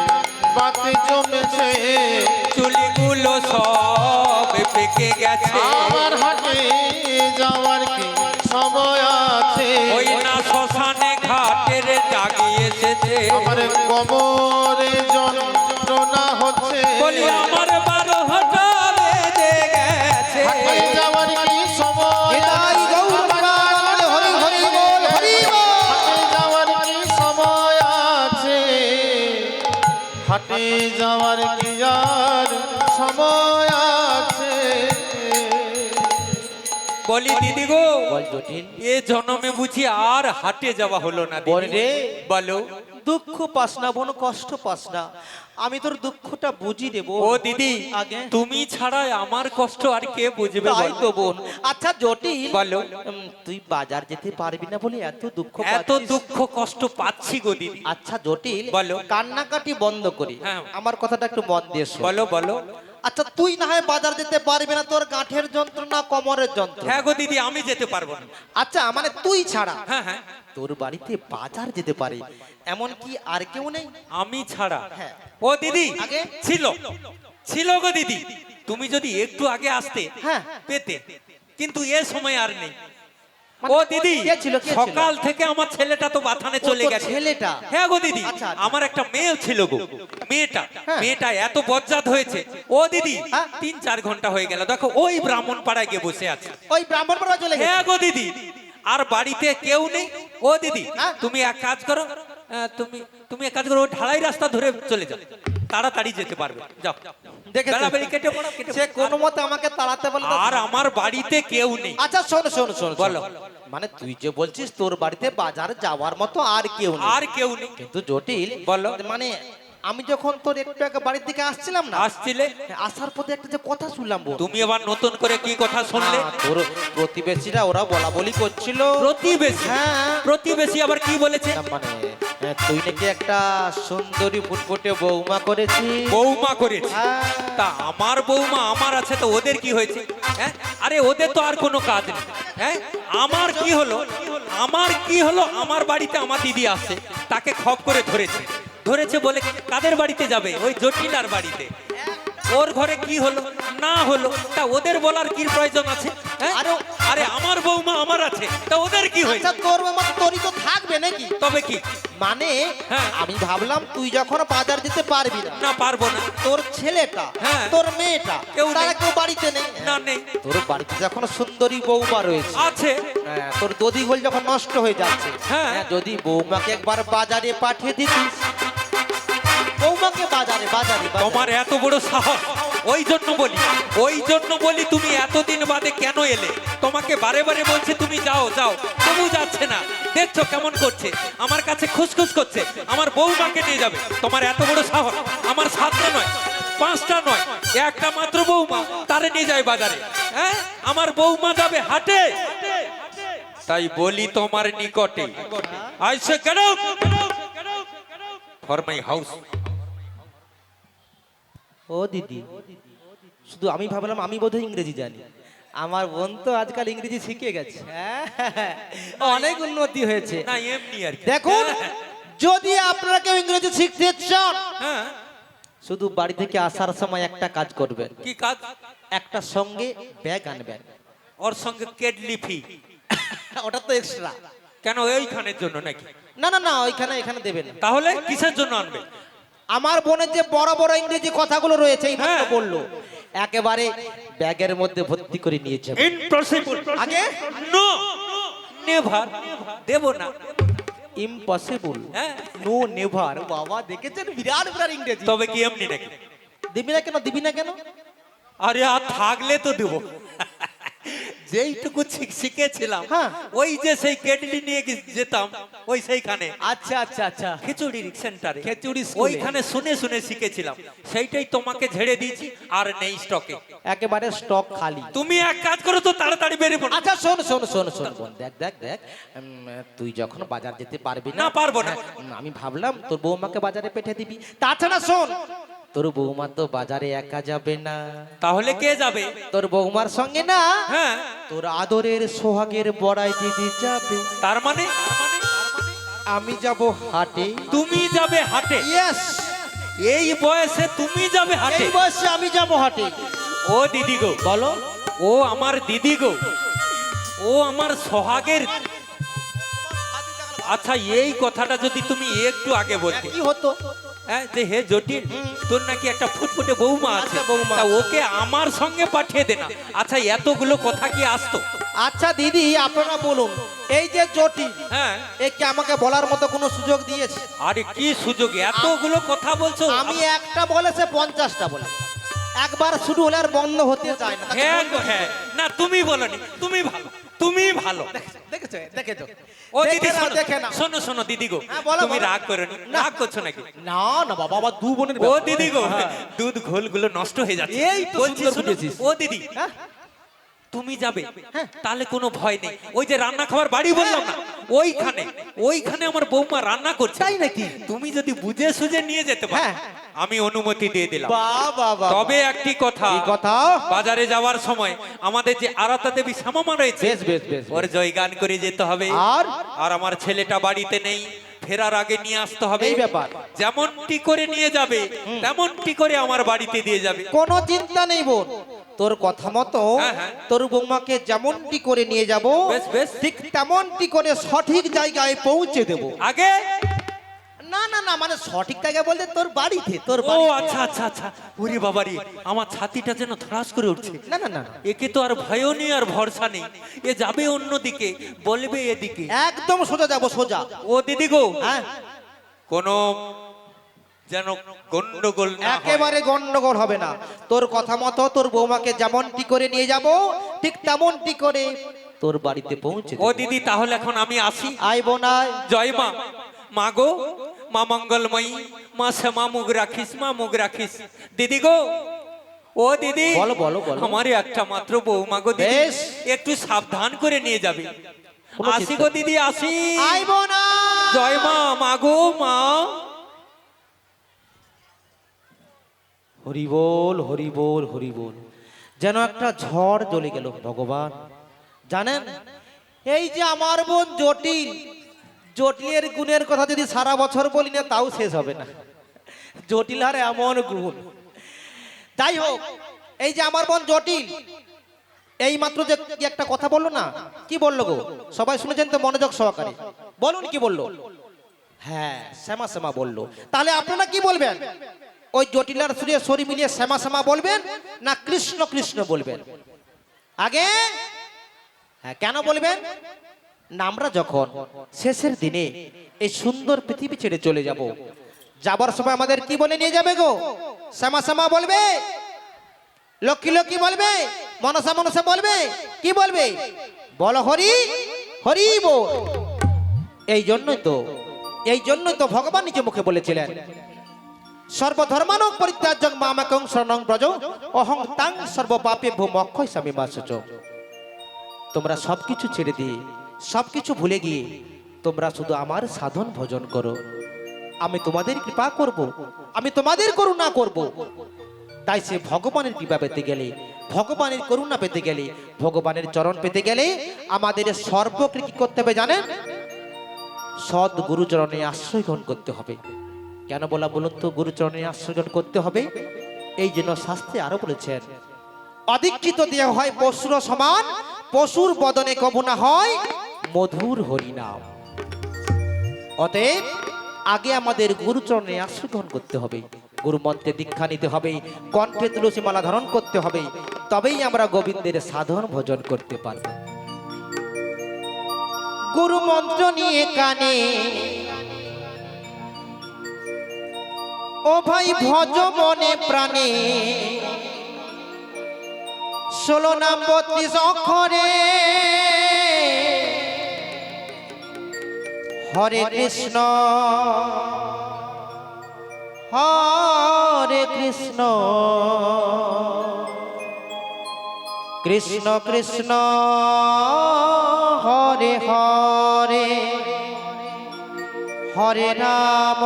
C: বাতে জমেছে।
A: চুলগুলো সব পেকে গেছে।
C: আমার হাটে যাওয়ার কি সময় আছে।
A: ওই না শ্মশানে ঘাটের ডাকিয়ে এসেছে।
C: আমার কোমরে যন্ত্রণা হচ্ছে।
A: বলি আমার 12টা বেজে গেছে।
C: হাটে যাওয়ার কি সময়
B: নিতাই গৌর প্রাণ হরি হরি বল হরি বল।
C: হাটে যাওয়ার কি সময় আছে। হাটে যাওয়ার কি আর সময় আছে।
A: বলি দিদি গো,
B: বল জটিল,
A: এ জন্মে বুঝি আর হাটে যাওয়া হলো না দিদি?
B: বল রে।
A: বলো।
B: দুঃখ পাস না বোন, কষ্ট পাস না, আমি তোর দুঃখটা বুঝি দেবো।
A: ও দিদি,
B: আগে
A: তুমি ছাড়া আমার কষ্ট আর কে বুঝবে?
B: তাই
A: বলো।
B: তো বোন। আচ্ছা জটিল,
A: বলো।
B: তুই বাজার যেতে পারবি না বলে এত দুঃখ
A: এত
B: পাচ্ছিস?
A: দুঃখ কষ্ট পাচ্ছি গো দিদি।
B: আচ্ছা জটিল,
A: বলো।
B: কান্নাকাটি বন্ধ করি,
A: হ্যাঁ।
B: আমার কথাটা একটু মন দিয়ে শোন।
A: বলো বলো।
B: আচ্ছা তুই না হয় বাজার যেতে পারবি না, তোর গাঁঠের যন্ত্রণা, কোমরের যন্ত্রণা।
A: হ্যাঁ গো দিদি, আমি যেতে পারবো না।
B: আচ্ছা মানে তুই ছাড়া
A: হ্যাঁ হ্যাঁ,
B: তোর বাড়িতে বাজার যেতে পারে এমন কি আর কেউ নেই?
A: আমি ছাড়া।
B: হ্যাঁ।
A: ও দিদি,
B: আগে?
A: ছিল ছিল গো দিদি, তুমি যদি একটু আগে আসতে
B: হ্যাঁ।
A: পেতে, কিন্তু এ সময় আর নেই।
B: মানে
A: ও দিদি,
B: কে ছিল, কে ছিল?
A: সকাল থেকে আমার ছেলেটা তো বাথানে
B: ও,
A: চলে
B: তোর
A: গেছে।
B: ছেলেটা?
A: হ্যাঁ গো দিদি,
B: আচ্ছা, আচ্ছা।
A: আমার একটা মেয়ে ছিল গো। মেয়েটা
B: হ্যাঁ।
A: মেয়েটা এত বজ্জাত হয়েছে। ও দিদি,
B: হ্যাঁ।
A: 3-4 ঘন্টা হয়ে গেল, দেখো ওই ব্রাহ্মণ পাড়ায় গিয়ে বসে আছে।
B: ওই ব্রাহ্মণপাড়া চলে গেছে?
A: হ্যাঁ গো দিদি, আর বাড়িতে কেউ নেই। ও দিদি,
B: হ্যাঁ।
A: তুমি এক কাজ করো, তুমি তুমি এক কাজ করো, ওই ঢালাই রাস্তা ধরে চলে যাও, তাড়াতাড়ি যেতে পারবে। যাও,
B: দেখেছো?
A: বেড়াবেড়ি কেটে পড়ো, কেটে
B: সে
A: পড়ো।
B: কোনো মতে আমাকে তাড়াতে বলে।
A: আর আমার বাড়িতে কেউ নেই।
B: আচ্ছা শোন শোন শোন,
A: বলো।
B: মানে তুই যে বলছিস তোর বাড়িতে বাজার যাওয়ার মতো আর কেউ নেই,
A: আর কেউ নেই।
B: কিন্তু জটিল
A: বলো।
B: মানে আমি যখন তোর একটু আগে বাড়ির দিকে আসছিলাম না,
A: আসছিলে,
B: আসার পথে একটা যে কথা শুনলাম বোন।
A: তুমি আবার নতুন করে কি কথা শুনলে?
B: তোর প্রতিবেশীরা ওরা বলা বলি করছিল।
A: প্রতিবেশী?
B: হ্যাঁ।
A: প্রতিবেশী আবার কি বলেছে?
B: না, মানে তুই নাকি একটা সুন্দরী ফুটফুটে বৌমা করেছিস।
A: বৌমা করেছে?
B: হ্যাঁ।
A: তা আমার বৌমা আমার আছে, তো ওদের কি হয়েছে? হ্যাঁ, আরে ওদের তো আর কোনো কাজ নেই। হ্যাঁ, আমার কি হলো? আমার কি হলো? আমার বাড়িতে আমার দিদি আসছে, তাকে খপ করে ধরেছে। ধরেছে বলে কাদের বাড়িতে যাবে? ওই জটিলার বাড়িতে। ওর ঘরে কি হলো না হলো তা ওদের বলার কি প্রয়োজন আছে? হ্যাঁ? আরে আমার বৌমা আমার আছে, তা ওদের কি হয়েছে?
B: আচ্ছা তোর বৌমা তোরই তো থাকবে নাকি?
A: তবে কি?
B: মানে
A: হ্যাঁ।
B: আমি ভাবলাম তুই যখন বাজার যেতে পারবি না,
A: না, পারবো না।
B: তোর ছেলেটা,
A: হ্যাঁ।
B: তোর মেয়েটা,
A: কেউ নেই।
B: তারা কেউ বাড়িতে নেই।
A: না, নেই।
B: তোর বাড়িতে যখন সুন্দরী বৌমা রয়েছে,
A: আছে।
B: হ্যাঁ, তোর দধি গোল যখন নষ্ট হয়ে যাচ্ছে,
A: হ্যাঁ।
B: যদি বৌমাকে একবার বাজারে পাঠিয়ে দিতিস, বৌমাকে বাজারে বাজারে বাজারে।
A: তোমার এত বড় সাহস! ওই জন্য বলি তুমি এতদিন বাদে কেন এলে? তোমাকে বারে বারে বলছে তুমি যাও যাও, তবু যাচ্ছে না। দেখছো কেমন করছে, আমার কাছে খুসখুস করছে, আমার বৌমাকে নিয়ে যাবে। তোমার এত বড় সাহস! আমার 7টা নয়, 5টা নয়, একটা মাত্র বৌমা, তারে নিয়ে যায় বাজারে। হ্যাঁ, আমার বৌমা যাবে হাটে। তাই বলি তোমার নিকটে, আইসে get out for my house.
B: ও দিদি, শুধু আমি ভাবলাম আমি বোধহয় ইংরেজি জানি, আমার বোন তো আজকাল ইংরেজি শিখে গেছে। হ্যাঁ, অনেক উন্নতি হয়েছে।
A: না, এমনি আর কি।
B: দেখুন,
A: হ্যাঁ,
B: যদি আপনারা কেউ ইংরেজি শিখতে চান,
A: হ্যাঁ।
B: শুধু বাড়ি থেকে আসার সময় একটা কাজ করবেন,
A: কি কাজ?
B: একটা সঙ্গে ব্যাগ আনবেন।
A: ওর সঙ্গে কেডলি ফি?
B: ওটা তো এক্সট্রা।
A: কেন, এইখানের জন্য নাকি?
B: না না না, ওইখানে এখানে দেবেন না।
A: তাহলে কিসের জন্য আনবে?
B: আমার বোনের যে বড় বড় ইংরেজি কথাগুলো রয়েছে, এই মাত্র
A: হ্যাঁ।
B: বললো, একেবারে ব্যাগের মধ্যে ভর্তি করে নিয়ে যাবে।
A: ইম্পসিবল।
B: আগে
A: নো, নেভার, দেব না।
B: ইম্পসিবল,
A: হ্যাঁ।
B: No never. বাবা দেখেছেন, বিরাট বিরাট ইংরেজি।
A: তবে কি এমনি নাকি?
B: দিবি না কেন, দিবি না কেন?
A: আরে আর থাকলে তো দেবো। যেইটুকু শিখেছিলাম,
B: হ্যাঁ।
A: ওই যে সেই কেটলি নিয়ে যেতাম, ওই সেইখানে
B: আচ্ছা আচ্ছা আচ্ছা,
A: খিচুড়ি সেন্টারে,
B: খিচুড়ি স্কুলে।
A: ওইখানে শুনে শুনে শিখেছিলাম, সেইটাই তোমাকে ঝেড়ে দিয়েছি, আর নেই স্টকে।
B: একেবারে স্টক খালি।
A: তুমি এক কাজ করো তো, তাড়াতাড়ি বেরিয়ে পড়ো।
B: আচ্ছা শোন শোন শোন শোন বোন, দেখ দেখ দেখ, তুই যখন বাজার যেতে পারবি না।
A: না, পারবো না।
B: আমি ভাবলাম তোর বৌমাকে বাজারে পেঠে দিবি। তাছাড়া শোন, তোর বৌমা তো বাজারে একা যাবে না,
A: তাহলে কে যাবে?
B: তোর বৌমার সঙ্গে না,
A: হ্যাঁ,
B: তোর আদরের সোহাগের বড়াই দিদি যাবে।
A: তার মানে
B: আমি যাব হাটে।
A: তুমি যাবে হাটে?
B: ইয়েস,
A: এই বয়সে তুমি যাবে হাটে?
B: এই বয়সে আমি যাব হাটে।
A: ও দিদি গো,
B: বলো।
A: ও আমার দিদি গো, ও আমার সোহাগের। আচ্ছা, এই কথাটা যদি তুমি একটু আগে বলতে,
B: কি হতো?
A: হ্যাঁ, যে হে জটিল, তোর নাকি একটা ফুটফুটে বৌমা আছে,
B: আচ্ছা, বৌমা
A: তা
B: আছে।
A: ওকে আমার সঙ্গে পাঠিয়ে দে না। আচ্ছা, এতগুলো কথা কি আসতো?
B: আচ্ছা দিদি, আপনারা বলুন, এই যে জটিল,
A: হ্যাঁ,
B: একে আমাকে বলার মতো কোনো সুযোগ দিয়েছে?
A: আরে কি সুযোগ, এতগুলো কথা বলছো।
B: আমি একটা বলে সে 50টা বলে, একবার শুরু হলে আর বন্ধ হতে চায় না।
A: হ্যাঁ গো, হ্যাঁ, না তুমি বলনি, তুমি ভালো, তুমি ভালো।
B: দেখেছো দেখেছো?
A: ও দিদি, শোনো,
B: দেখে না।
A: শোনো শোনো দিদি গো,
B: হ্যাঁ, বলো,
A: তুমি
B: বলো।
A: রাগ করো না,
B: না।
A: রাগ করছো নাকি?
B: না না বাবা, আবার দু বোনের
A: ও
B: ব্যাপার।
A: দিদি গো,
B: হ্যাঁ।
A: দুধ ঘোলগুলো নষ্ট হয়ে যাচ্ছে।
B: এই তো
A: বলছি,
B: সুন্দর
A: শোনো,
B: বুঝেছিস।
A: ও দিদি,
B: হ্যাঁ?
A: তুমি যাবে, তাহলে কোনো ভয় নেই। ওই যে রান্না খাবার বাড়ি বললাম না, ওইখানে ওইখানে আমার বৌমা রান্না করছে।
B: তাই নাকি?
A: তুমি যদি বুঝে সুঝে নিয়ে যেতে পারো,
B: হ্যাঁ।
A: আমি অনুমতি দিয়ে দিলাম।
B: বাবা,
A: তবে একটি কথা,
B: কি কথা?
A: বাজারে যাওয়ার সময় আমাদের যে আরাতা দেবী শ্যামামা রয়েছে,
B: বেশ বেশ বেশ।
A: ওর জয়গান করে যেতে হবে।
B: আর?
A: আর আমার ছেলেটা বাড়িতে নেই, ফেরার আগে নিয়ে আসতে হবে।
B: এই ব্যাপার।
A: যেমনটি করে নিয়ে যাবে, তেমনটি করে আমার বাড়িতে দিয়ে যাবে।
B: কোনো চিন্তা নেই বোন, তোর কথা মতো
A: হ্যাঁ, হ্যাঁ।
B: তোর বৌমাকে যেমনটি করে নিয়ে যাব,
A: বেশ, বেশ।
B: ঠিক তেমনটি করে সঠিক জায়গায় পৌঁছে দেব।
A: আগে?
B: না না না, মানে সঠিক জায়গায় বলতে তোর বাড়িতে, তোর
A: ও
B: বাড়িতে।
A: আচ্ছা আচ্ছা আচ্ছা, ওরে বাবারি, আমার ছাতিটা যেন ধরাস করে উঠছে।
B: না না না,
A: একে তো আর ভয়ও নেই আর ভরসা নেই, এ যাবে অন্যদিকে, বলবে এদিকে।
B: একদম সোজা যাব, সোজা।
A: ও দিদি গো,
B: হ্যাঁ,
A: কোনো যেন গন্ডগোল না হয়।
B: একেবারে গন্ডগোল হবে না। তোর কথা মতো তোর বৌমাকে যেমনটি করে নিয়ে যাব, ঠিক তেমনটি করে তোর বাড়িতে পৌঁছে
A: ও
B: দেব।
A: দিদি, তাহলে এখন আমি আসি।
B: আই বোন আয়।
A: জয় মা, মা গো, মা মঙ্গলময়ী, মা শ্যামা মুখ রাখিস, মা মুখ রাখিস। দিদি গো, ও দিদি,
B: বলো, বলো, বলো।
A: আমার একটা মাত্র বৌমা গো দিদি,
B: বেশ।
A: একটু সাবধান করে নিয়ে যাবে।
B: কোনো
A: আসি
B: চিন্তা
A: গো
B: নেই।
A: দিদি, আসি।
B: আই বোন আয়।
A: জয় মা, মা গো, মা।
B: হরি বল, হরি বল, হরি বল। যেন একটা ঝড় জ্বলে গেল ভগবান। জানেন, এই যে আমার বোন জটিল, জটিলের গুণের কথা যদি সারা বছর বলি না তাও শেষ হবে না। জটিল আর এমন গুণ। যাই হোক, এই যে আমার বোন জটিল, এই মাত্র যে কি একটা কথা বললো না, কি বললো গো? সবাই শুনেছেন তো মনোযোগ সহকারে? বলুন কি বললো? হ্যাঁ, শ্যামা শ্যামা বললো। তাহলে আপনারা কি বলবেন? ওই জটিলার সুরে সরি মিলিয়ে শ্যামা শ্যামা বলবেন, না কৃষ্ণ কৃষ্ণ বলবেন? আগে হ্যাঁ, কেন বলবেন না? আমরা যখন শেষের দিনে এই সুন্দর পৃথিবী ছেড়ে চলে যাব, যাবার সময় আমাদের কি বলে নিয়ে যাবে গো? শ্যামা শ্যামা বলবে, লক্ষ্মী লক্ষ্মী বলবে, মনসা মনসা বলবে, কি বলবে? বলো হরি হরি বল। এই জন্যই তো ভগবান নিজে মুখে বলেছিলেন, সর্বধর্মানং পরিত্যাজ্যং মামেকং শরণং ব্রজ অহং তাং সর্বপাপেভ্যো মোক্ষয়িষ্যামি মা শুচঃ। তোমরা সবকিছু ছেড়ে দিয়ে, সবকিছু ভুলে গিয়ে তোমরা শুধু আমার সাধন ভজন করো। আমি তোমাদের কৃপা করব, আমি তোমাদের করুণা করব। তাই সে ভগবানের কৃপা পেতে গেলে, ভগবানের করুণা পেতে গেলে, ভগবানের চরণ পেতে গেলে আমাদের সর্বকে কি করতে হবে জানেন? সৎ গুরুচরণে আশ্রয় গ্রহণ করতে হবে। কেন বলা বলুন তো গুরুচরণে আশ্রয় গ্রহণ করতে হবে? এই জন্য শাস্ত্রে আরো বলেছেন, অদীক্ষিত দেহ হয় পশুর সমান, পশুর বদনে কবু না হয় মধুর হরিনাম। অতএব আগে আমাদের গুরুচরণে আশ্রয় গ্রহণ করতে হবে, গুরু মন্ত্রে দীক্ষা নিতে হবে, কণ্ঠে তুলসী মালা ধারণ করতে হবে, তবেই আমরা গোবিন্দের সাধন ভজন করতে পারব। গুরু মন্ত্র নিয়ে কানে ও ভাই ভজ মনে প্রাণে 16 নাম 32 অক্ষরে হরে কৃষ্ণ হরে কৃষ্ণ কৃষ্ণ কৃষ্ণ হরে হরে হরে রাম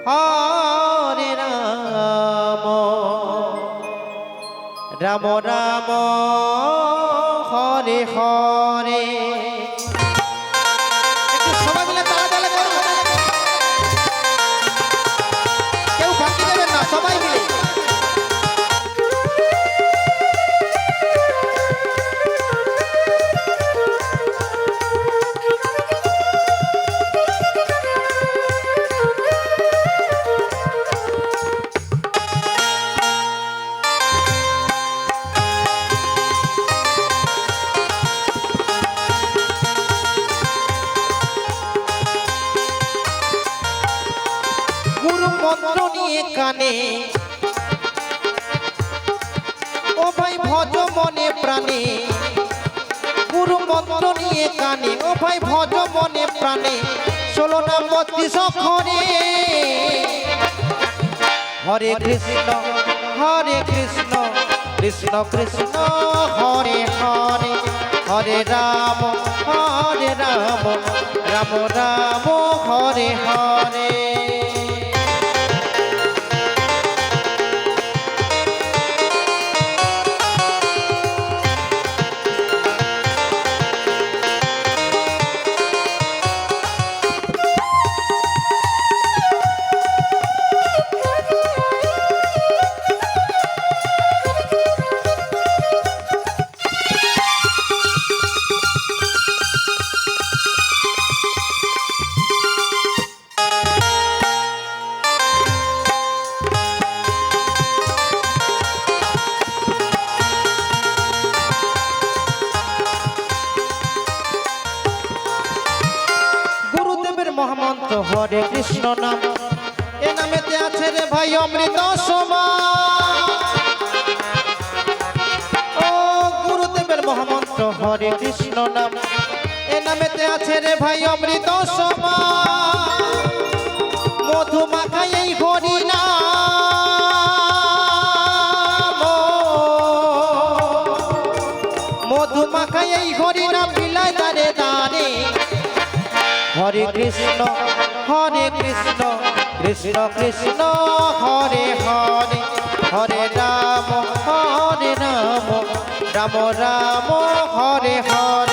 B: হরে রাম রাম রাম হরে হরে একটু সবাই মিলে তালে করুন কেউ ফাঁকি দেবেন না সবাই মিলে মন্ত্র নিয়ে কানে ও ভাই ভজ মনে প্রাণে গুরু মন্ত্র নিয়ে কানে ও ভাই ভজ মনে প্রাণে 16 নাম 32 অক্ষরে হরে কৃষ্ণ কৃষ্ণ কৃষ্ণ হরে হরে হরে রাম রাম রাম হরে হরে মহামন্ত্র হরে কৃষ্ণ নাম এ নামেতে আছে রে ভাই অমৃত সমান ও গুরুদেবের মহামন্ত্র হরে কৃষ্ণ নাম এ নামেতে আছে রে ভাই অমৃত সমান মধু মাখাই এই হরি নাম মধু মাখাই এই হরি নাম বিলায় দারে দারে হরে কৃষ্ণ কৃষ্ণ কৃষ্ণ হরে হরে হরে রাম রাম রাম হরে হরে